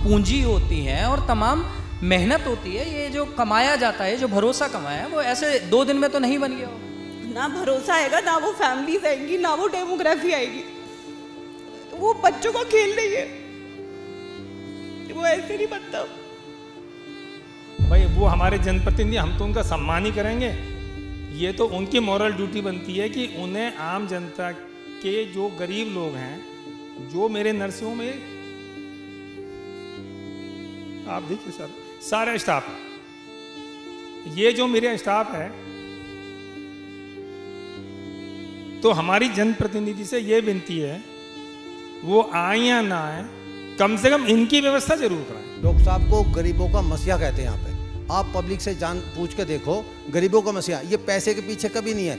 पूंजी होती है और तमाम मेहनत होती है, ये जो कमाया जाता है, जो भरोसा कमाया है, वो ऐसे 2 दिन में तो नहीं बन गया होगा। ना भरोसा आएगा, ना वो फैमिलीज आएंगी, ना वो डेमोग्राफी आएगी। वो बच्चों का खेल नहीं है, वो ऐसे नहीं बनता। भाई वो हमारे जनप्रतिनिधि, हम तो उनका सम्मान ही करेंगे। ये तो उनकी मॉरल ड्यूटी बनती है कि उन्हें आम जनता के जो गरीब लोग हैं, जो मेरे नर्सिंग में आप देखिए सर, सारा स्टाफ है, ये जो मेरे स्टाफ है, तो हमारी जनप्रतिनिधि से ये विनती है, वो आए या ना आए, कम से कम इनकी व्यवस्था जरूर कराएं। डॉक्टर साहब को गरीबों का मसीहा कहते हैं। यहाँ पे आप पब्लिक से जान पूछ के देखो, गरीबों का मसीहा, ये पैसे के पीछे कभी नहीं है।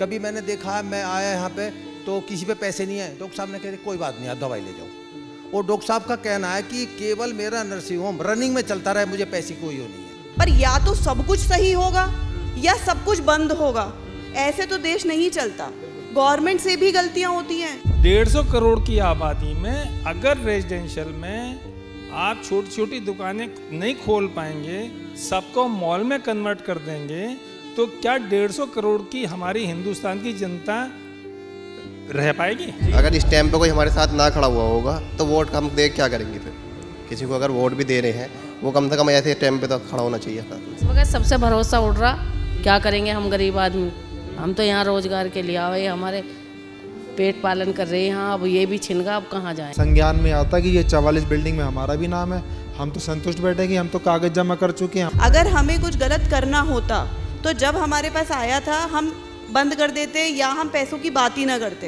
कभी मैंने देखा है, मैं आया यहाँ पे तो किसी पे पैसे नहीं है, डॉक्टर साहब ने कहा कोई बात नहीं, आप दवाई ले जाओ। और डॉक्टर साहब का कहना है कि केवल मेरा नर्सिंग होम रनिंग में चलता रहे, मुझे पैसे कोई हो नहीं है। पर या तो सब कुछ सही होगा या सब कुछ बंद होगा, ऐसे तो देश नहीं चलता। गवर्नमेंट से भी गलतियां होती हैं। 150 करोड़ की आबादी में अगर रेजिडेंशियल में आप छोटी छोटी दुकानें नहीं खोल पाएंगे, सबको मॉल में कन्वर्ट कर देंगे, तो क्या 150 करोड़ की हमारी हिंदुस्तान की जनता रह पाएगी? अगर इस टाइम पे कोई हमारे साथ ना खड़ा हुआ होगा तो वोट हम दे क्या करेंगे फिर? किसी को अगर वोट भी दे रहे हैं, वो कम से कम ऐसे टाइम पे तो खड़ा होना चाहिए था। इस वक्त सबसे भरोसा उड़ रहा, क्या करेंगे हम गरीब आदमी? हम तो यहाँ रोजगार के लिए आए, हमारे पेट पालन कर रहे हैं यहाँ, अब ये भी छिन गया, अब कहाँ जाएं? संज्ञान में आता कि ये 44 बिल्डिंग में हमारा भी नाम है, हम तो संतुष्ट बैठे कि हम तो कागज जमा कर चुके हैं। अगर हमें कुछ गलत करना होता तो जब हमारे पास आया था हम बंद कर देते या हम पैसों की बात ही ना करते।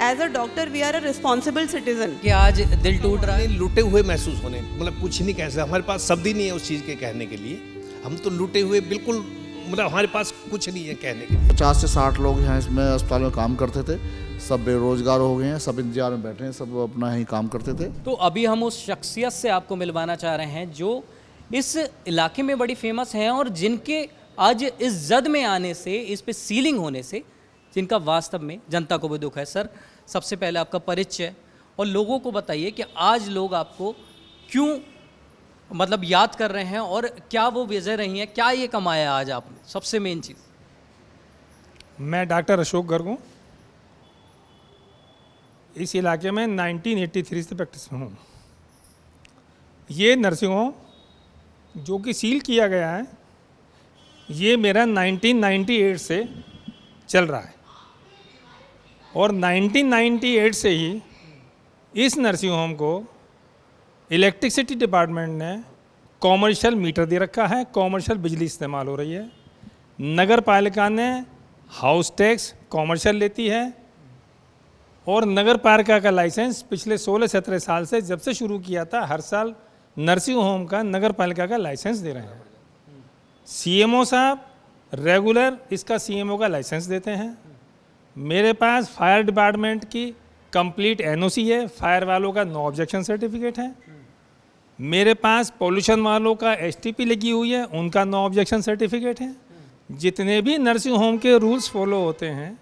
As a doctor we are a responsible citizen. कि आज दिल टूट रहा है, लुटे हुए महसूस होने, मतलब कुछ नहीं कह सकते, हमारे पास शब्द ही नहीं है उस चीज़ के कहने के लिए। हम तो लुटे हुए बिल्कुल, मतलब हमारे पास कुछ नहीं है कहने के लिए। 50 से 60 लोग यहाँ इसमें अस्पताल में काम करते थे, सब बेरोजगार हो गए हैं, सब इंतजार में बैठे हैं, सब अपना ही काम करते थे। तो अभी हम उस शख्सियत से आपको मिलवाना चाह रहे हैं जो इस इलाके में बड़ी फेमस हैं और जिनके आज इस जद में आने से, इस पे सीलिंग होने से, जिनका वास्तव में जनता को भी दुख है। सर, सबसे पहले आपका परिचय और लोगों को बताइए कि आज लोग आपको क्यों मतलब याद कर रहे हैं और क्या वो वजह रही हैं, क्या ये कमाया आज आपने, सबसे मेन चीज़। मैं डॉक्टर अशोक गर्ग हूँ, इस इलाके में 1983 से प्रैक्टिस में हूँ। ये नर्सिंग होम जो कि सील किया गया है, ये मेरा 1998 से चल रहा है और 1998 से ही इस नर्सिंग होम को इलेक्ट्रिसिटी डिपार्टमेंट ने कॉमर्शियल मीटर दे रखा है, कॉमर्शियल बिजली इस्तेमाल हो रही है। नगर पालिका ने हाउस टैक्स कॉमर्शियल लेती है और नगर पालिका का लाइसेंस पिछले 16-17 साल से, जब से शुरू किया था, हर साल नर्सिंग होम का नगर पालिका का लाइसेंस दे रहे हैं। सीएमओ साहब रेगुलर इसका सीएमओ का लाइसेंस देते हैं। मेरे पास फायर डिपार्टमेंट की कंप्लीट एनओसी है, फायर वालों का नो ऑब्जेक्शन सर्टिफिकेट है। मेरे पास पोल्यूशन वालों का एसटीपी लगी हुई है, उनका नो ऑब्जेक्शन सर्टिफिकेट है। जितने भी नर्सिंग होम के रूल्स फॉलो होते हैं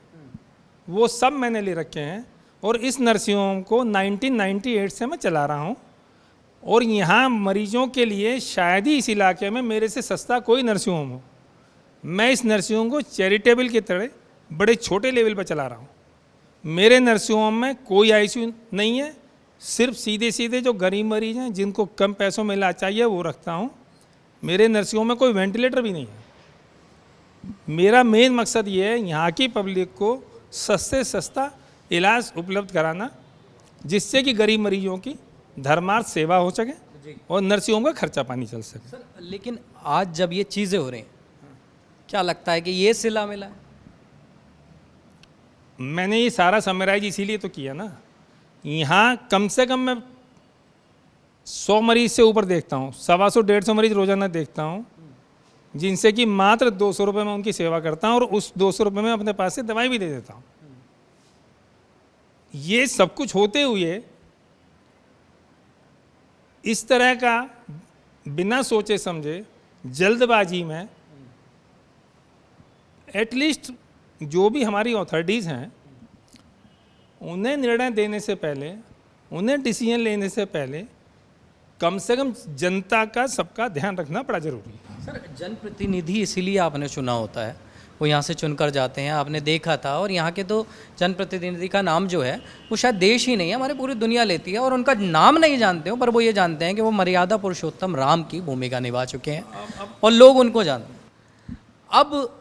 वो सब मैंने ले रखे हैं और इस नर्सिंग होम को 1998 से मैं चला रहा हूँ और यहाँ मरीजों के लिए शायद ही इस इलाके में मेरे से सस्ता कोई नर्सिंग होम हो। मैं इस नर्सिंग होम को चैरिटेबल की तरह बड़े छोटे लेवल पर चला रहा हूँ। मेरे नर्सिंग होम में कोई आईसीयू नहीं है, सिर्फ सीधे सीधे जो गरीब मरीज हैं जिनको कम पैसों में इलाज चाहिए वो रखता हूँ। मेरे नर्सिंग होम में कोई वेंटिलेटर भी नहीं है। मेरा मेन मकसद ये है यहाँ की पब्लिक को सस्ते सस्ता इलाज उपलब्ध कराना, जिससे कि गरीब मरीजों की धर्मार्थ सेवा हो सके और नर्सिंग होम का खर्चा पानी चल सके। सर, लेकिन आज जब ये चीज़ें हो रही हैं, क्या लगता है कि ये सिला मिला है? मैंने ये सारा समराइज इसीलिए तो किया ना, यहाँ कम से कम मैं 100 मरीज से ऊपर देखता हूँ, 125-150 मरीज रोजाना देखता हूँ, जिनसे कि मात्र 200 रुपये में उनकी सेवा करता हूँ और उस 200 रुपये में अपने पास से दवाई भी दे देता हूँ। ये सब कुछ होते हुए इस तरह का बिना सोचे समझे जल्दबाजी में एटलीस्ट जो भी हमारी अथॉरिटीज़ हैं उन्हें निर्णय देने से पहले, उन्हें डिसीजन लेने से पहले कम से कम जनता का सबका ध्यान रखना बड़ा ज़रूरी है। सर जनप्रतिनिधि इसीलिए आपने चुना होता है, वो यहाँ से चुनकर जाते हैं, आपने देखा था। और यहाँ के तो जनप्रतिनिधि का नाम जो है वो शायद देश ही नहीं है, हमारी पूरी दुनिया लेती है। और उनका नाम नहीं जानते हो, पर वो ये जानते हैं कि वो मर्यादा पुरुषोत्तम राम की भूमिका निभा चुके हैं और लोग उनको जानते हैं। अब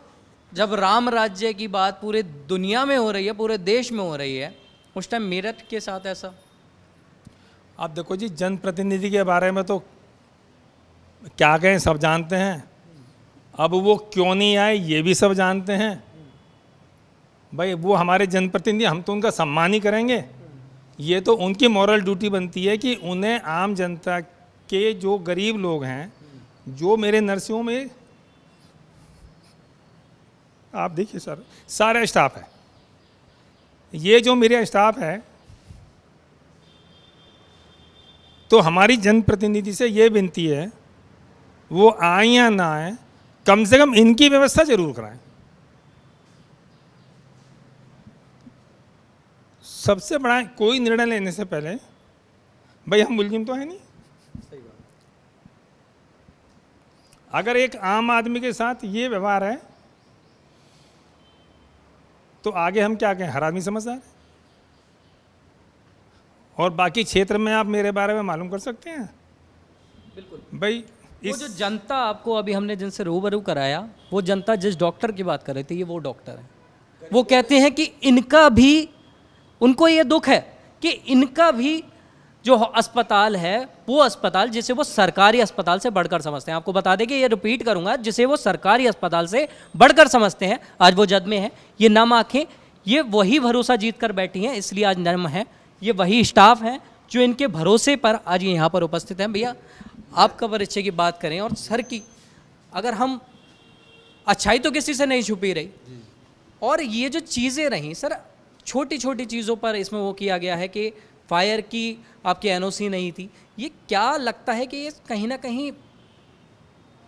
जब राम राज्य की बात पूरे दुनिया में हो रही है, पूरे देश में हो रही है, उस टाइम मेरठ के साथ ऐसा। आप देखो जी, जनप्रतिनिधि के बारे में तो क्या कहें, सब जानते हैं। अब वो क्यों नहीं आए ये भी सब जानते हैं। भाई वो हमारे जनप्रतिनिधि, हम तो उनका सम्मान ही करेंगे। ये तो उनकी मॉरल ड्यूटी बनती है कि उन्हें आम जनता के जो गरीब लोग हैं, जो मेरे नर्सिंगों में आप देखिए सर, सारा स्टाफ है, ये जो मेरा स्टाफ है, तो हमारी जनप्रतिनिधि से ये विनती है, वो आए या ना आए, कम से कम इनकी व्यवस्था जरूर कराएं। सबसे बड़ा, कोई निर्णय लेने से पहले भाई हम मुलजिम तो है नहीं। अगर एक आम आदमी के साथ ये व्यवहार है तो आगे हम क्या कहें, हर आदमी समझदार है। और बाकी क्षेत्र में आप मेरे बारे में मालूम कर सकते हैं। बिल्कुल भाई वो जो जनता आपको अभी हमने जिनसे रूबरू कराया, वो जनता जिस डॉक्टर की बात कर रही थी, ये वो डॉक्टर है। वो कहते हैं कि इनका भी, उनको ये दुख है कि इनका भी जो अस्पताल है, वो अस्पताल जिसे वो सरकारी अस्पताल से बढ़कर समझते हैं। आपको बता दें कि ये रिपीट करूंगा, जिसे वो सरकारी अस्पताल से बढ़कर समझते हैं, आज वो जद में है। ये नम आंखें, ये वही भरोसा जीत कर बैठी हैं, इसलिए आज नम है। ये वही स्टाफ है जो इनके भरोसे पर आज ये यहाँ पर उपस्थित हैं। भैया आपका परिचय की बात करें और सर की, अगर हम, अच्छाई तो किसी से नहीं छुपी रही, और ये जो चीज़ें रहीं सर, छोटी छोटी चीज़ों पर इसमें वो किया गया है कि फायर की आपकी एनओसी नहीं थी। ये क्या लगता है कि ये कहीं ना कहीं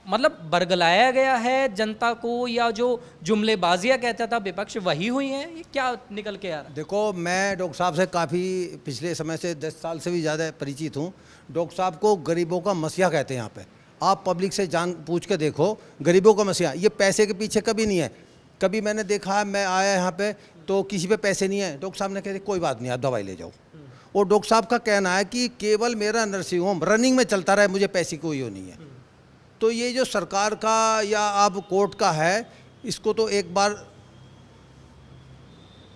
मतलब बरगलाया गया है जनता को, या जो जुमलेबाजियाँ कहता था विपक्ष वही हुई हैं? ये क्या निकल के आ रहा है? देखो, मैं डॉक्टर साहब से काफ़ी पिछले समय से 10 साल से भी ज़्यादा परिचित हूँ। डॉक्टर साहब को गरीबों का मसीहा कहते हैं। यहाँ पे आप पब्लिक से जान पूछ के देखो, गरीबों का मसीहा, ये पैसे के पीछे कभी नहीं है। कभी मैंने देखा है, मैं आया यहाँ पे तो किसी पे पैसे नहीं है, डॉक्टर साहब ने कहते कोई बात नहीं, आप दवाई ले जाओ। और डॉक्टर साहब का कहना है कि केवल मेरा नर्सिंग होम रनिंग में चलता रहे, मुझे पैसे कोई वो नहीं है। तो ये जो सरकार का या अब कोर्ट का है, इसको तो एक बार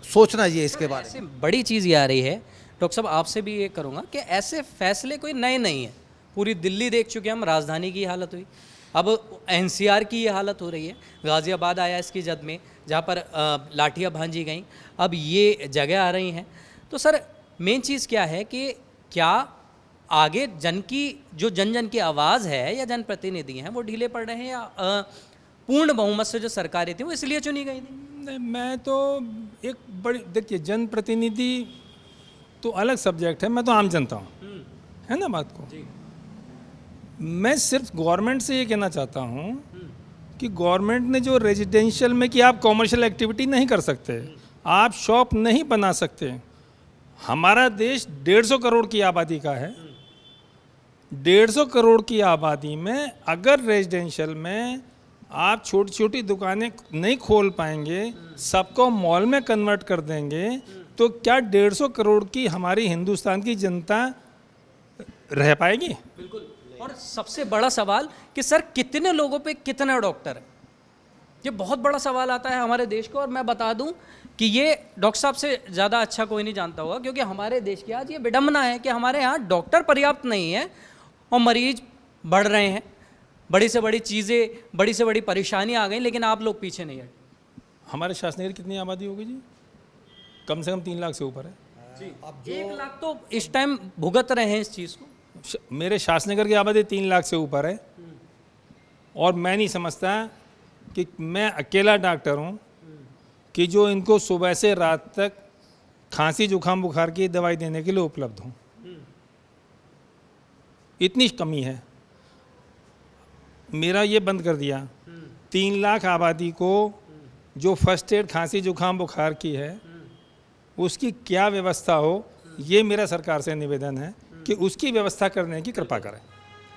सोचना चाहिए इसके बारे ऐसे बड़ी चीज़ ये आ रही है डॉक्टर साहब, आपसे भी ये करूँगा कि ऐसे फैसले कोई नए नहीं है। पूरी दिल्ली देख चुके हम, राजधानी की हालत हुई, अब एनसीआर की ये हालत हो रही है। गाज़ियाबाद आया इसकी जद में, जहाँ पर लाठियाँ भांजी गईं, अब ये जगह आ रही हैं। तो सर मेन चीज़ क्या है कि क्या आगे जन की, जो जन जन की आवाज़ है या जनप्रतिनिधि हैं, वो ढीले पड़ रहे हैं, या पूर्ण बहुमत से जो सरकारें थी वो इसलिए चुनी गई थी? नहीं, मैं तो एक बड़ी, देखिए जनप्रतिनिधि तो अलग सब्जेक्ट है, मैं तो आम जनता हूँ, है ना बात को। मैं सिर्फ गवर्नमेंट से ये कहना चाहता हूँ कि गवर्नमेंट ने जो रेजिडेंशियल में कि आप कॉमर्शियल एक्टिविटी नहीं कर सकते, आप शॉप नहीं बना सकते। हमारा देश 150 करोड़ की आबादी का है। 150 करोड़ की आबादी में अगर रेजिडेंशियल में आप छोटी छोटी दुकानें नहीं खोल पाएंगे, सबको मॉल में कन्वर्ट कर देंगे, तो क्या 150 करोड़ की हमारी हिंदुस्तान की जनता रह पाएगी? बिल्कुल। और सबसे बड़ा सवाल कि सर कितने लोगों पे कितना डॉक्टर है, ये बहुत बड़ा सवाल आता है हमारे देश को। और मैं बता दूं कि ये डॉक्टर साहब से ज़्यादा अच्छा कोई नहीं जानता होगा, क्योंकि हमारे देश की आज ये विडंबना है कि हमारे यहाँ डॉक्टर पर्याप्त नहीं है और मरीज बढ़ रहे हैं। बड़ी से बड़ी चीज़ें, बड़ी से बड़ी परेशानियाँ आ गई, लेकिन आप लोग पीछे नहीं हटे। हमारे शासनगर कितनी आबादी होगी जी? कम से कम 3 लाख से ऊपर है जी। 1 लाख तो इस टाइम भुगत रहे हैं इस चीज़ को। मेरे शासनगर की आबादी 3 लाख से ऊपर है, और मैं नहीं समझता कि मैं अकेला डॉक्टर हूँ कि जो इनको सुबह से रात तक खांसी जुकाम बुखार की दवाई देने के लिए उपलब्ध हूँ। इतनी कमी है। मेरा ये बंद कर दिया। 3 लाख आबादी को जो फर्स्ट एड खांसी जुकाम बुखार की है, उसकी क्या व्यवस्था हो, ये मेरा सरकार से निवेदन है कि उसकी व्यवस्था करने की कृपा करें।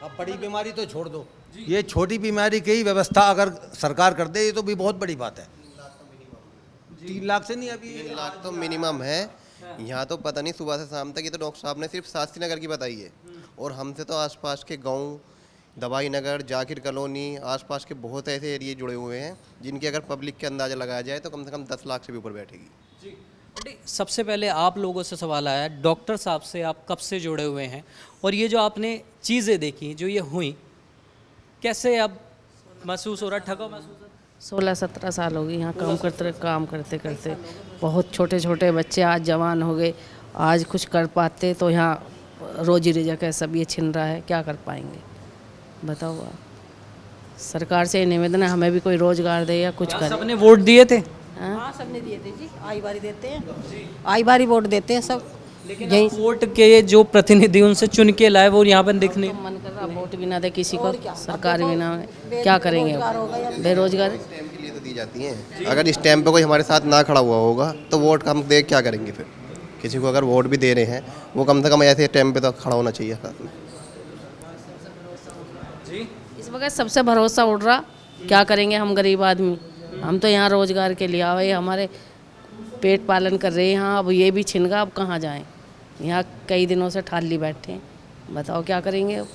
अब बड़ी बीमारी तो छोड़ दो, ये छोटी बीमारी की ही व्यवस्था अगर सरकार कर दे, ये तो भी बहुत बड़ी बात है। 3 लाख से नहीं, अभी 3 लाख तो मिनिमम है। यहाँ तो पता नहीं सुबह से शाम तक, ये तो डॉक्टर साहब ने सिर्फ शास्त्री नगर की बताई है, और हमसे तो आसपास के गांव, दवाई नगर, जाकिर कॉलोनी, आसपास के बहुत ऐसे एरिए जुड़े हुए हैं जिनके अगर पब्लिक के अंदाज़ा लगाया जाए तो कम से कम 10 लाख से भी ऊपर बैठेगी। सबसे पहले आप लोगों से सवाल आया, डॉक्टर साहब से आप कब से जुड़े हुए हैं, और ये जो आपने चीज़ें देखी, जो ये हुई, कैसे अब महसूस हो रहा, ठगा महसूस हो रहा? 16-17 साल हो गए यहाँ काम करते करते। बहुत छोटे छोटे बच्चे आज जवान हो गए, आज कुछ कर पाते तो यहाँ रोजी रिजक है, सब ये छिन रहा है, क्या कर पाएंगे बताओ आप। सरकार से निवेदन है हमें भी कोई रोजगार दे या कुछ करे। सबने वोट दिए थे? हाँ सबने दिए थे जी, आई बारी देते हैं, आई बारी वोट देते हैं सब। लेकिन आप वोट के जो प्रतिनिधि उनसे चुन के लाए वो यहाँ पर दिखने, मन कर रहा वोट भी ना दे किसी को, सरकार भी ना, क्या करेंगे बेरोजगार स्टैम्प के लिए तो दी जाती हैं। अगर इस टाइम पे कोई हमारे साथ ना खड़ा हुआ होगा तो वोट हम दे क्या करेंगे फिर? किसी को अगर वोट भी दे रहे हैं वो कम से कम ऐसे टाइम पे तो खड़ा होना चाहिए साथ में। इस वक्त सबसे भरोसा उड़ रहा, क्या करेंगे हम गरीब आदमी। हम तो यहाँ रोजगार के लिए आए, हमारे पेट पालन कर रहे हैं यहाँ, अब ये भी छिन गया, अब कहाँ जाएं। यहाँ कई दिनों से ठाली बैठे हैं, बताओ क्या करेंगे अब।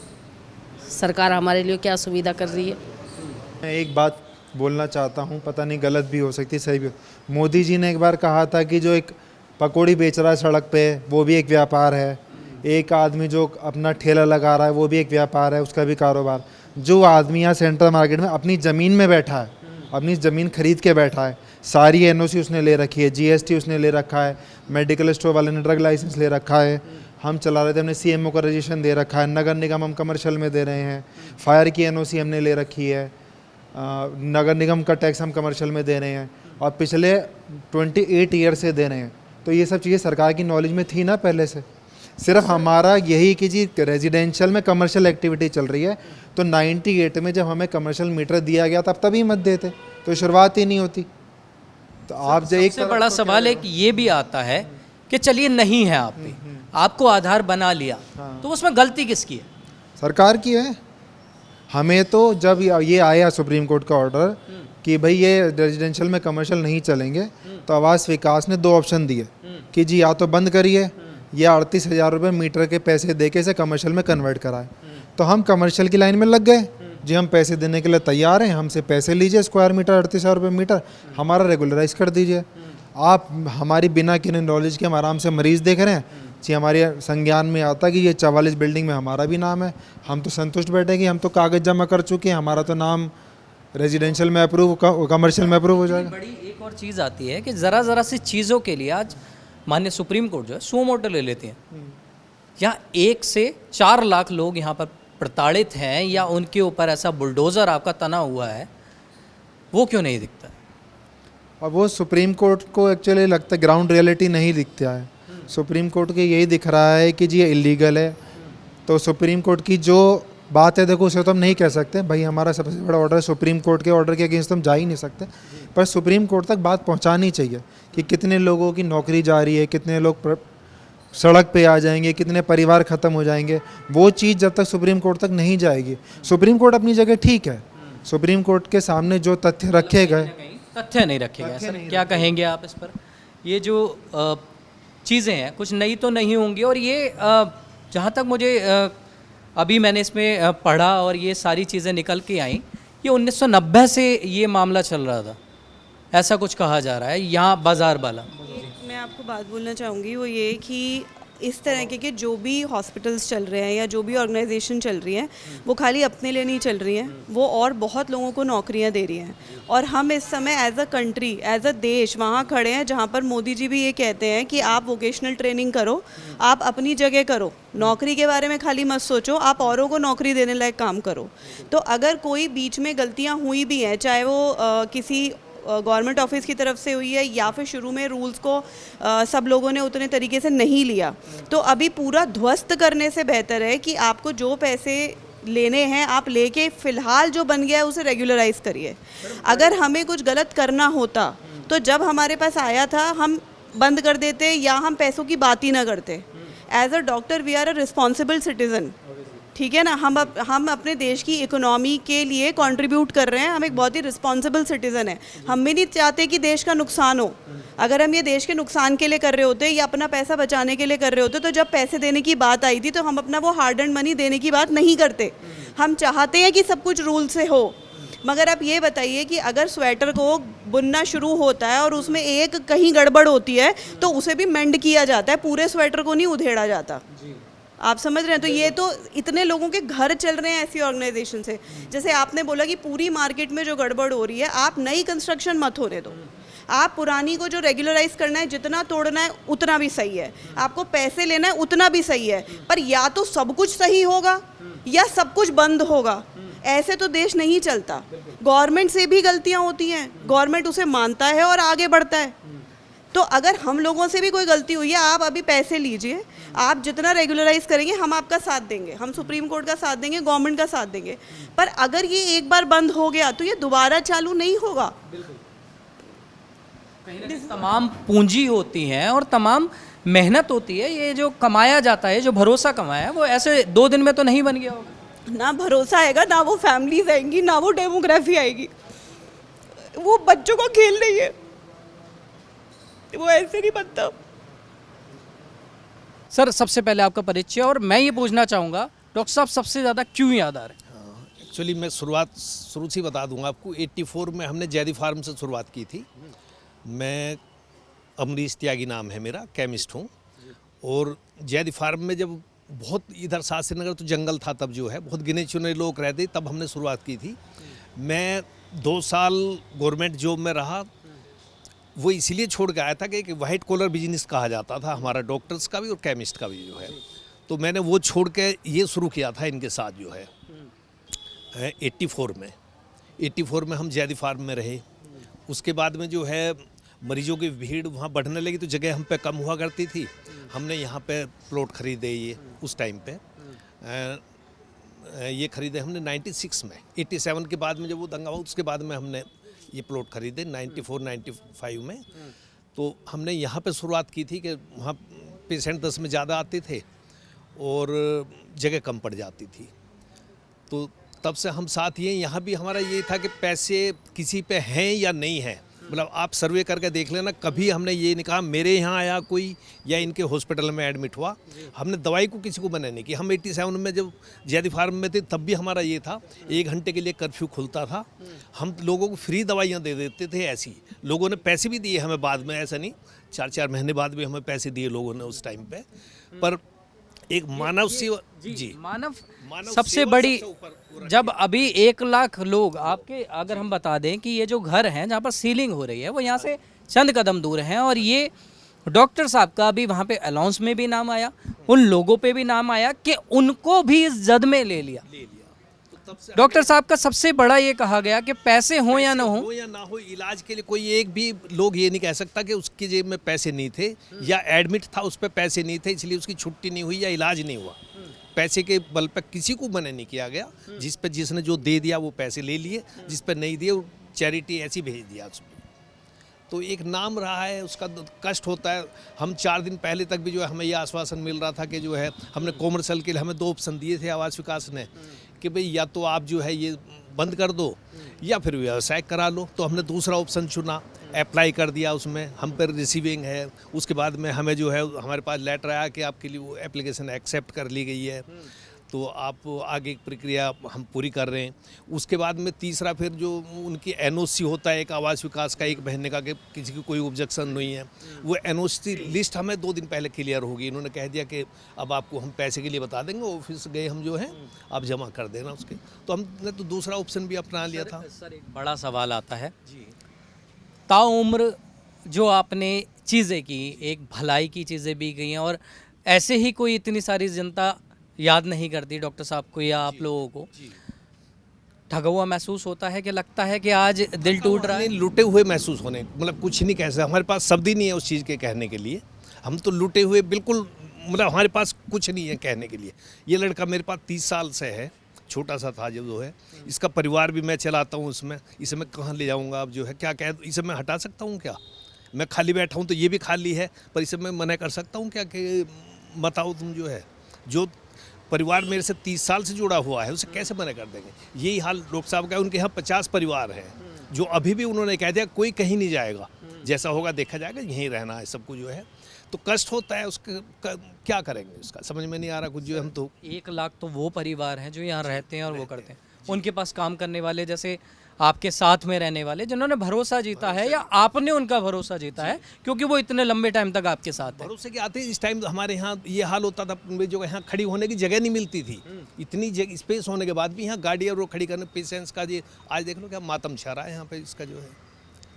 सरकार हमारे लिए क्या सुविधा कर रही है। मैं एक बात बोलना चाहता हूँ, पता नहीं गलत भी हो सकती, सही भी। मोदी जी ने एक बार कहा था कि जो एक पकौड़ी बेच रहा है सड़क पे वो भी एक व्यापार है, एक आदमी जो अपना ठेला लगा रहा है वो भी एक व्यापार है, उसका भी कारोबार। जो आदमी यहाँ सेंट्रल मार्केट में अपनी ज़मीन में बैठा है, अपनी ज़मीन खरीद के बैठा है, सारी एनओसी उसने ले रखी है, जीएसटी उसने ले रखा है, मेडिकल स्टोर वाले ने ड्रग लाइसेंस ले रखा है, हम चला रहे थे हमने सीएमओ का रजिस्ट्रेशन दे रखा है, नगर निगम हम कमर्शियल में दे रहे हैं, फायर की एनओसी हमने ले रखी है, नगर निगम का टैक्स हम कमर्शियल में दे रहे हैं, और पिछले 28 ईयर से दे रहे हैं। तो ये सब चीज़ें सरकार की नॉलेज में थी ना पहले से। सिर्फ हमारा यही कि जी रेजिडेंशियल में कमर्शियल एक्टिविटी चल रही है, तो 98 में जब हमें कमर्शियल मीटर दिया गया तब तभी मत देते, तो शुरुआत ही नहीं होती। तो आप जो एक सबसे बड़ा सवाल एक ये भी आता है कि चलिए नहीं है आप पे, आपको आधार बना लिया, तो उसमें गलती किसकी है? सरकार की है। हमें तो जब ये आया सुप्रीम कोर्ट का ऑर्डर कि भाई ये रेजिडेंशियल में कमर्शियल नहीं चलेंगे, तो आवास विकास ने 2 ऑप्शन दिए कि जी या तो बंद करिए या 38,000 रुपये मीटर के पैसे दे के इसे कमर्शियल में कन्वर्ट कराए। तो हम कमर्शियल की लाइन में लग गए जी, हम पैसे देने के लिए तैयार हैं, हमसे पैसे लीजिए, स्क्वायर मीटर 38,000 रुपये मीटर हमारा रेगुलराइज कर दीजिए। आप हमारी बिना किसी नॉलेज के हम आराम से मरीज़ देख रहे हैं जी, हमारे संज्ञान में आता कि ये 44 बिल्डिंग में हमारा भी नाम है, हम तो संतुष्ट बैठे कि हम तो कागज़ जमा कर चुके हैं, हमारा तो नाम रेजिडेंशियल में अप्रूव, कमर्शियल में अप्रूव हो जाएगा। बड़ी एक और चीज़ आती है कि ज़रा सी चीज़ों के लिए आज माननीय सुप्रीम कोर्ट जो है सो मोटो ले लेते हैं। यहाँ 1 से 4 लाख लोग यहाँ पर प्रताड़ित हैं, या उनके ऊपर ऐसा बुलडोज़र आपका तना हुआ है, वो क्यों नहीं दिखता? और वो सुप्रीम कोर्ट को एक्चुअली लगता है ग्राउंड रियलिटी नहीं दिखता है। सुप्रीम कोर्ट के यही दिख रहा है कि जी ये इलीगल है, तो सुप्रीम कोर्ट की जो बात है देखो उसे तो हम नहीं कह सकते भाई, हमारा सबसे बड़ा ऑर्डर है, सुप्रीम कोर्ट के ऑर्डर के अगेंस्ट हम जा ही नहीं सकते, पर सुप्रीम कोर्ट तक बात पहुंचानी चाहिए कि कितने लोगों की नौकरी जा रही है, कितने लोग सड़क पे आ जाएंगे, कितने परिवार ख़त्म हो जाएंगे। वो चीज़ जब तक सुप्रीम कोर्ट तक नहीं जाएगी, सुप्रीम कोर्ट अपनी जगह ठीक है, सुप्रीम कोर्ट के सामने जो तथ्य रखे गए, तथ्य नहीं रखे गए। सर क्या कहेंगे आप इस पर? ये जो चीज़ें हैं कुछ नई तो नहीं होंगी, और ये जहाँ तक मुझे अभी मैंने इसमें पढ़ा और ये सारी चीज़ें निकल के आई, ये 1990 से ये मामला चल रहा था, ऐसा कुछ कहा जा रहा है यहाँ बाज़ार वाला। मैं आपको बात बोलना चाहूँगी, वो ये कि इस तरह के जो भी हॉस्पिटल्स चल रहे हैं या जो भी ऑर्गेनाइजेशन चल रही हैं, वो खाली अपने लिए नहीं चल रही हैं, वो और बहुत लोगों को नौकरियां दे रही हैं। और हम इस समय as a country, as a देश वहाँ खड़े हैं जहाँ पर मोदी जी भी ये कहते हैं कि आप वोकेशनल ट्रेनिंग करो, आप अपनी जगह करो, नौकरी के बारे में खाली मत सोचो, आप औरों को नौकरी देने लायक काम करो। तो अगर कोई बीच में गलतियाँ हुई भी हैं, चाहे वो किसी गवर्नमेंट ऑफिस की तरफ से हुई है या फिर शुरू में रूल्स को सब लोगों ने उतने तरीके से नहीं लिया, तो अभी पूरा ध्वस्त करने से बेहतर है कि आपको जो पैसे लेने हैं आप लेके फ़िलहाल जो बन गया है उसे रेगुलराइज करिए। अगर हमें कुछ गलत करना होता तो जब हमारे पास आया था हम बंद कर देते या हम पैसों की बात ही ना करते। As a doctor we are a responsible citizen, ठीक है ना। हम अपने देश की इकोनॉमी के लिए कंट्रीब्यूट कर रहे हैं, हम एक बहुत ही रिस्पॉन्सिबल सिटीज़न है। हम भी नहीं चाहते कि देश का नुकसान हो। अगर हम ये देश के नुकसान के लिए कर रहे होते या अपना पैसा बचाने के लिए कर रहे होते तो जब पैसे देने की बात आई थी तो हम अपना वो हार्ड एंड मनी देने की बात नहीं करते। हम चाहते हैं कि सब कुछ रूल से हो। मगर आप ये बताइए कि अगर स्वेटर को बुनना शुरू होता है और उसमें एक कहीं गड़बड़ होती है तो उसे भी मेंड किया जाता है, पूरे स्वेटर को नहीं उधेड़ा जाता। आप समझ रहे हैं। तो ये तो इतने लोगों के घर चल रहे हैं ऐसी ऑर्गेनाइजेशन से। जैसे आपने बोला कि पूरी मार्केट में जो गड़बड़ हो रही है, आप नई कंस्ट्रक्शन मत होने दो, आप पुरानी को जो रेगुलराइज करना है, जितना तोड़ना है उतना भी सही है, आपको पैसे लेना है उतना भी सही है, पर या तो सब कुछ सही होगा या सब कुछ बंद होगा। ऐसे तो देश नहीं चलता। गवर्नमेंट से भी गलतियां होती हैं, गवर्नमेंट उसे मानता है और आगे बढ़ता है। तो अगर हम लोगों से भी कोई गलती हुई है, आप अभी पैसे लीजिए, आप जितना रेगुलराइज करेंगे हम आपका साथ देंगे, हम सुप्रीम कोर्ट का साथ देंगे, गवर्नमेंट का साथ देंगे। पर अगर ये एक बार बंद हो गया तो ये दोबारा चालू नहीं होगा। तमाम पूंजी होती है और तमाम मेहनत होती है, ये जो कमाया जाता है, जो भरोसा कमाया है, वो ऐसे 2 दिन में तो नहीं बन गया होगा। ना भरोसा आएगा, ना वो फैमिलीज आएंगी, ना वो डेमोग्राफी आएगी। वो बच्चों को खेल रही है, वो ऐसे नहीं बनता। सर, सबसे पहले आपका परिचय, और मैं ये पूछना चाहूँगा डॉक्टर साहब सबसे ज़्यादा क्यों याद आ रहे हैं? एक्चुअली मैं शुरू से बता दूंगा आपको। 84 में हमने जैदी फार्म से शुरुआत की थी। मैं अमरीश त्यागी नाम है मेरा, केमिस्ट हूँ। और जैदी फार्म में जब बहुत इधर शास्त्री नगर तो जंगल था, तब जो है बहुत गिने चुने लोग रहते, तब हमने शुरुआत की थी। मैं 2 साल गवर्नमेंट जॉब में रहा, वो इसीलिए छोड़ के आया था कि एक वाइट कॉलर बिजनेस कहा जाता था हमारा, डॉक्टर्स का भी और केमिस्ट का भी जो है। तो मैंने वो छोड़ के ये शुरू किया था इनके साथ जो है 84 में हम जैदी फार्म में रहे। उसके बाद में जो है मरीजों की भीड़ वहाँ बढ़ने लगी तो जगह हम पे कम हुआ करती थी। हमने यहाँ पे प्लॉट खरीदे, ये उस टाइम पे ये खरीदे हमने 96 में। 87 के बाद में जब वो दंगा हुआ उसके बाद में हमने ये प्लॉट खरीदे 94-95 में। तो हमने यहाँ पे शुरुआत की थी कि वहाँ पेशेंट 10 में ज़्यादा आते थे और जगह कम पड़ जाती थी। तो तब से हम साथ ही हैं। यहाँ भी हमारा ये था कि पैसे किसी पे हैं या नहीं हैं, मतलब आप सर्वे करके देख लेना। कभी हमने ये नहीं कहा मेरे यहाँ आया कोई या इनके हॉस्पिटल में एडमिट हुआ, हमने दवाई को किसी को मना नहीं किया। हम 87 में जब जैदी फार्म में थे तब भी हमारा ये था, 1 घंटे के लिए कर्फ्यू खुलता था, हम लोगों को फ्री दवाइयाँ दे देते थे। ऐसी लोगों ने पैसे भी दिए हमें बाद में, ऐसा नहीं 4-4 महीने बाद भी हमें पैसे दिए लोगों ने उस टाइम पे। पर एक मानव सेवा, जी मानव सबसे बड़ी, जब अभी 1 लाख लोग आपके, अगर हम बता दें कि ये जो घर हैं जहाँ पर सीलिंग हो रही है वो यहाँ से चंद कदम दूर हैं, और ये डॉक्टर साहब का भी वहाँ पे अलाउंस में भी नाम आया, उन लोगों पे भी नाम आया कि उनको भी इस जद में ले लिया। डॉक्टर साहब का सबसे बड़ा ये कहा गया कि पैसे हो या ना हो, इलाज के लिए कोई एक भी लोग ये नहीं कह सकता कि उसकी जेब में पैसे नहीं थे या एडमिट था उस पर पैसे नहीं थे इसलिए उसकी छुट्टी नहीं हुई या इलाज नहीं हुआ। पैसे के बल पर किसी को मना नहीं किया गया। जिसने जो दे दिया वो पैसे ले लिए, जिस पर नहीं दिए चैरिटी ऐसी भेज दिया उसमें। तो एक नाम रहा है, उसका कष्ट होता है। हम 4 दिन पहले तक भी जो है हमें ये आश्वासन मिल रहा था कि जो है हमने कॉमर्शियल के लिए हमें 2 ऑप्शन दिए थे आवास विकास ने कि भाई या तो आप जो है ये बंद कर दो या फिर व्यवसाय करा लो। तो हमने दूसरा ऑप्शन चुना, अप्लाई कर दिया, उसमें हम पर रिसीविंग है। उसके बाद में हमें जो है हमारे पास लेटर आया कि आपके लिए वो एप्लीकेशन एक्सेप्ट कर ली गई है, तो आप आगे की प्रक्रिया हम पूरी कर रहे हैं। उसके बाद में तीसरा फिर जो उनकी एनओसी होता है एक आवास विकास का 1 महीने का, कि किसी की कोई ऑब्जेक्शन नहीं है, वो एनओसी लिस्ट हमें 2 दिन पहले क्लियर होगी। इन्होंने कह दिया कि अब आपको हम पैसे के लिए बता देंगे, ऑफिस गए हम जो है आप जमा कर देना उसके। तो हमने तो दूसरा ऑप्शन भी अपना लिया था। सर एक बड़ा सवाल आता है, ताउम्र जो आपने चीज़ें की, एक भलाई की चीज़ें भी गई हैं, और ऐसे ही कोई इतनी सारी जनता याद नहीं करती डॉक्टर साहब को या आप लोगों को, ठगा हुआ महसूस होता है कि लगता है कि आज दिल टूट रहा है? लुटे हुए महसूस होने, मतलब कुछ नहीं कह सकते, हमारे पास शब्द ही नहीं है उस चीज़ के कहने के लिए। हम तो लुटे हुए बिल्कुल, मतलब हमारे पास कुछ नहीं है कहने के लिए। ये लड़का मेरे पास 30 साल से है, छोटा सा था जो है, इसका परिवार भी मैं चलाता हूँ उसमें। इसे मैं कहाँ ले जाऊँगा अब जो है, क्या कह, इसे मैं हटा सकता हूँ क्या? मैं खाली बैठा हूँ तो ये भी खाली है, पर इसे मैं मना कर सकता हूँ क्या कि बताओ तुम जो है, जो परिवार मेरे से 30 साल से जुड़ा हुआ है उसे कैसे मना कर देंगे। यही हाल डॉक्टर साहब का है। उनके यहाँ 50 परिवार हैं जो अभी भी उन्होंने कह दिया कोई कहीं नहीं जाएगा, जैसा होगा देखा जाएगा, यहीं रहना है सबको जो है। तो कष्ट होता है, उसका क्या करेंगे, उसका समझ में नहीं आ रहा कुछ जो है। हम तो 1 लाख तो वो परिवार हैं जो यहाँ रहते हैं और वो करते हैं, उनके पास काम करने वाले जैसे आपके साथ में रहने वाले जिन्होंने भरोसा जीता है या आपने उनका भरोसा जीता है क्योंकि वो इतने लंबे टाइम तक आपके साथ है। भरोसे के आते इस टाइम हमारे यहाँ ये हाल होता था, जो यहाँ खड़ी होने की जगह नहीं मिलती थी। इतनी जगह स्पेस होने के बाद भी यहाँ गाड़ी और वो खड़ी करने पेशेंट्स का जी आज देख लो क्या मातम छा रहा है यहाँ पे इसका जो है।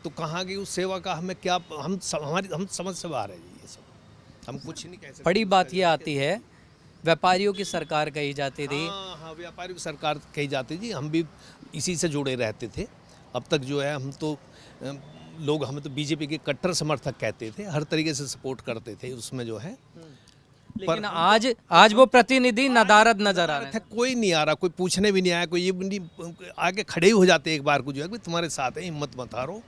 तो कहाँ की उस सेवा का हमें क्या, हम समझ से बाहर है जी, ये सब हम कुछ नहीं कह सकते। बड़ी बात ये आती है व्यापारियों की सरकार कही जाती थी। हाँ, व्यापारियों की सरकार कही जाती थी। हम भी इसी से जुड़े रहते थे अब तक जो है। हम तो लोग हमें तो बीजेपी के कट्टर समर्थक कहते थे, हर तरीके से सपोर्ट करते थे उसमें जो है। लेकिन आज वो प्रतिनिधि नदारद नजर आ रहे हैं। कोई नहीं आ रहा, कोई पूछने भी नहीं आया, कोई ये नहीं आगे खड़े ही हो जाते एक बार को जो है तुम्हारे साथ है, हिम्मत मत हारो।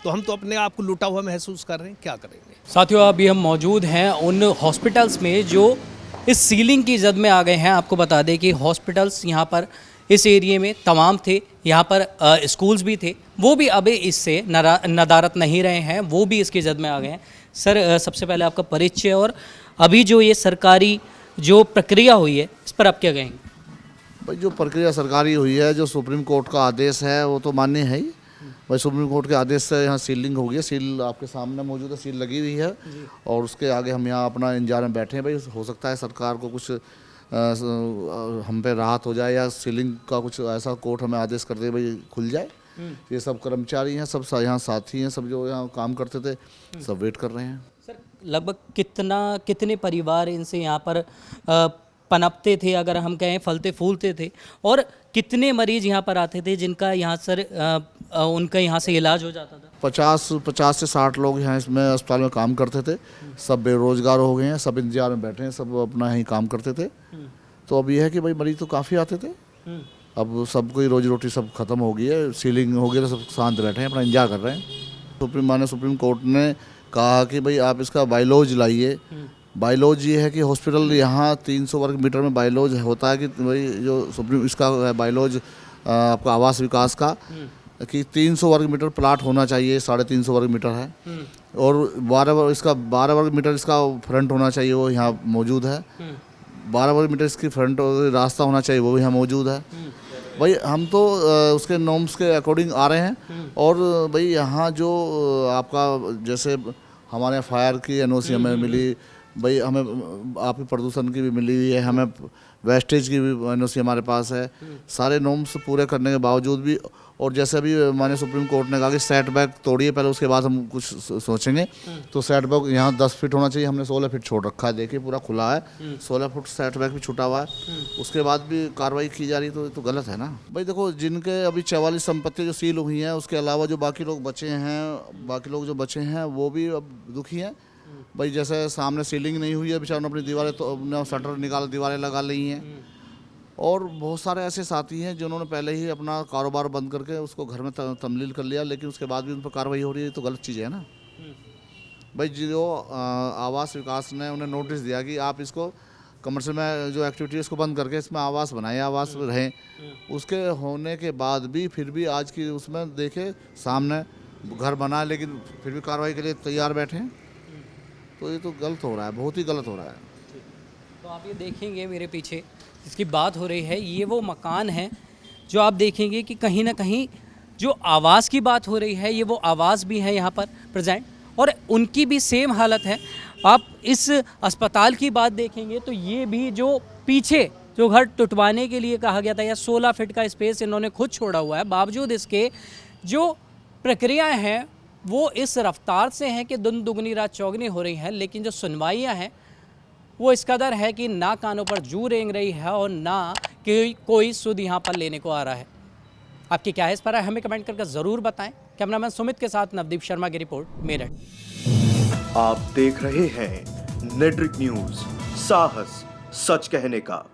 तो हम तो अपने आप को लूटा हुआ महसूस कर रहे हैं, क्या करेंगे। साथियों, अभी हम मौजूद हैं उन हॉस्पिटल्स में जो इस सीलिंग की जद में आ गए हैं। आपको बता दें कि हॉस्पिटल्स यहाँ पर इस एरिए में तमाम थे, यहाँ पर स्कूल्स भी थे, वो भी अब इससे नदारत नहीं रहे हैं, वो भी इसकी जद में आ गए हैं। सर, सबसे पहले आपका परिचय और अभी जो ये सरकारी जो प्रक्रिया हुई है इस पर आप क्या कहेंगे। भाई जो प्रक्रिया सरकारी हुई है, जो सुप्रीम कोर्ट का आदेश है वो तो मान्य है ही। भाई सुप्रीम कोर्ट के आदेश से यहाँ सीलिंग हो गई है, सील आपके सामने मौजूद है, सील लगी हुई है और उसके आगे हम यहाँ अपना इंतजार में बैठे हैं। भाई हो सकता है सरकार को कुछ हम पे राहत हो जाए या सीलिंग का कुछ ऐसा कोर्ट हमें आदेश कर दे भाई खुल जाए। ये सब कर्मचारी हैं, सब यहाँ साथी हैं, सब जो यहाँ काम करते थे सब वेट कर रहे हैं। सर, लगभग कितने परिवार इनसे यहाँ पर पनपते थे, अगर हम कहें फलते फूलते थे, और कितने मरीज यहाँ पर आते थे जिनका यहाँ सर उनका यहाँ से इलाज हो जाता था। 50 से 60 लोग यहाँ इसमें अस्पताल में काम करते थे, सब बेरोजगार हो गए हैं, सब इंतजार में बैठे हैं, सब अपना ही काम करते थे। तो अब यह है कि भाई मरीज तो काफ़ी आते थे, अब सब कोई रोजी रोटी सब खत्म हो गई है, सीलिंग हो गई, तो सब शांत बैठे हैं, अपना इंतजार कर रहे हैं। सुप्रीम कोर्ट ने कहा कि भाई आप इसका बायलॉज लाइए। बायलॉज ये है कि हॉस्पिटल यहाँ 300 वर्ग मीटर में बायलॉज होता है कि भाई जो सुप्रीम इसका बायलॉज आपका आवास विकास का कि 300 वर्ग मीटर प्लाट होना चाहिए, 350 वर्ग मीटर है और 12 वर्ग मीटर इसका फ्रंट होना चाहिए, वो यहाँ मौजूद है। 12 वर्ग मीटर इसकी फ्रंट रास्ता होना चाहिए, वो भी यहाँ मौजूद है। भाई हम तो उसके नॉर्म्स के अकॉर्डिंग आ रहे हैं और भाई यहाँ जो आपका जैसे हमारे यहाँ फायर की एनओसी हमें मिली, भाई हमें आपकी प्रदूषण की भी मिली हुई है, हमें वेस्टेज की भी एनओसी हमारे पास है। सारे नॉर्म्स पूरे करने के बावजूद भी, और जैसे अभी माननीय सुप्रीम कोर्ट ने कहा कि सेटबैक तोड़िए पहले, उसके बाद हम कुछ सोचेंगे। तो सेटबैक यहाँ 10 फीट होना चाहिए, हमने 16 फीट छोड़ रखा है। देखिए पूरा खुला है, 16 फुट सेटबैक भी छूटा हुआ है, उसके बाद भी कार्रवाई की जा रही, तो गलत है ना। भाई देखो, जिनके अभी 44 संपत्ति जो सील हुई हैं, उसके अलावा जो बाकी लोग बचे हैं वो भी अब दुखी हैं। भाई जैसे सामने सीलिंग नहीं हुई है, बेचारों ने अपनी दीवारें तो अपने शटर निकाल दीवारें लगा ली हैं, और बहुत सारे ऐसे साथी हैं जिन्होंने पहले ही अपना कारोबार बंद करके उसको घर में तमलील कर लिया, लेकिन उसके बाद भी उन पर कार्रवाई हो रही है, तो गलत चीज़ है ना। भाई जो आवास विकास ने उन्हें नोटिस दिया कि आप इसको कमर्शियल में जो एक्टिविटी है इसको बंद करके इसमें आवास बनाए, आवास रहें, उसके होने के बाद भी फिर भी आज की उसमें देखे सामने घर बना, लेकिन फिर भी कार्रवाई के लिए तैयार बैठे हैं। तो ये तो गलत हो रहा है, बहुत ही गलत हो रहा है। तो आप ये देखेंगे मेरे पीछे जिसकी बात हो रही है, ये वो मकान है जो आप देखेंगे कि कहीं ना कहीं जो आवास की बात हो रही है, ये वो आवास भी है यहाँ पर प्रेजेंट, और उनकी भी सेम हालत है। आप इस अस्पताल की बात देखेंगे तो ये भी जो पीछे जो घर टुटवाने के लिए कहा गया था, या 16 फीट का स्पेस इन्होंने खुद छोड़ा हुआ है, बावजूद इसके जो प्रक्रियाएं हैं वो इस रफ्तार से हैं कि दिन दुगनी रात चौगनी हो रही हैं, लेकिन जो सुनवाइयाँ हैं वो इस कदर है कि ना कानों पर जू रेंग रही है और ना कि कोई सुध यहाँ पर लेने को आ रहा है। आपकी क्या है इस पर है, हमें कमेंट करके ज़रूर बताएं। कैमरामैन सुमित के साथ नवदीप शर्मा की रिपोर्ट, मेरठ। आप देख रहे हैं नेटरिक न्यूज, साहस सच कहने का।